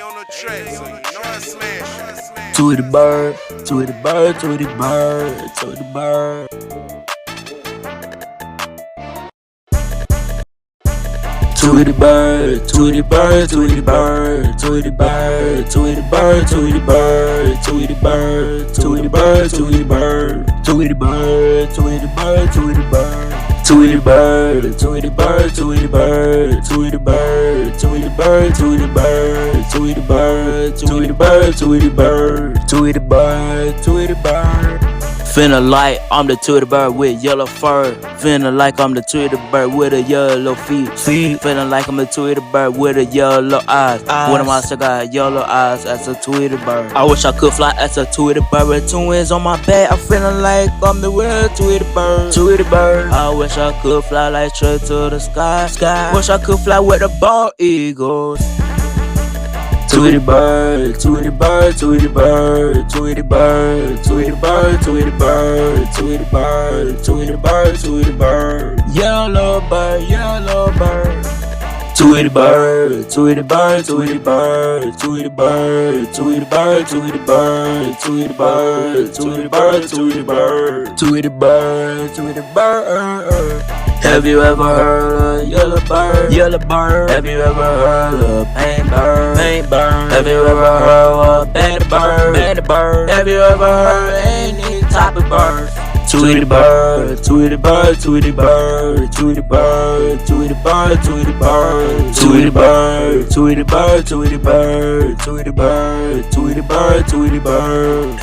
on the track, so you know I smash. Tweety bird, Tweety bird, Tweety bird, Tweety bird. Tweety bird, Tweety bird, Tweety bird, Tweety bird, Tweety bird, Tweety bird, Tweety bird, Tweety bird, Tweety bird, Tweety bird, Tweety bird, Tweety bird. Tweety bird, Tweety bird, Tweety bird, Tweety bird, Tweety bird, Tweety bird, Tweety bird, Tweety bird, Tweety bird, Tweety bird, Tweety bird. Finna like I'm the Tweety bird with yellow fur. Finna like I'm the Tweety bird with a yellow feet. Feeling like I'm a Tweety bird with a yellow eyes. One of my still got yellow eyes as a Tweety bird. I wish I could fly as a Tweety bird with two wings on my back. I'm feeling like I'm the real Tweety bird. Tweety bird. I wish I could fly like straight to the sky. Wish I could fly with the bald eagles. Tweety bird, Tweety bird, Tweety bird, Tweety bird, Tweety bird, Tweety bird, Tweety bird, Tweety bird, Tweety bird, yellow bird, yellow bird. Tweety bird, Tweety bird, Tweety bird, Tweety bird, Tweety bird, Tweety bird, Tweety bird, Tweety bird, Tweety bird, Tweety bird, Tweety bird. Have you ever heard of yellow bird? Yellow bird. Have you ever heard of paint bird? Paint bird. Have you ever heard of bandit bird? Bandit bird. Have you ever heard any type of bird? Tweety bird, Tweety bird, Tweety bird, Tweety bird, Tweety bird, Tweety bird, Tweety bird, Tweety bird, Tweety bird, Tweety bird, Tweety bird, Tweety bird.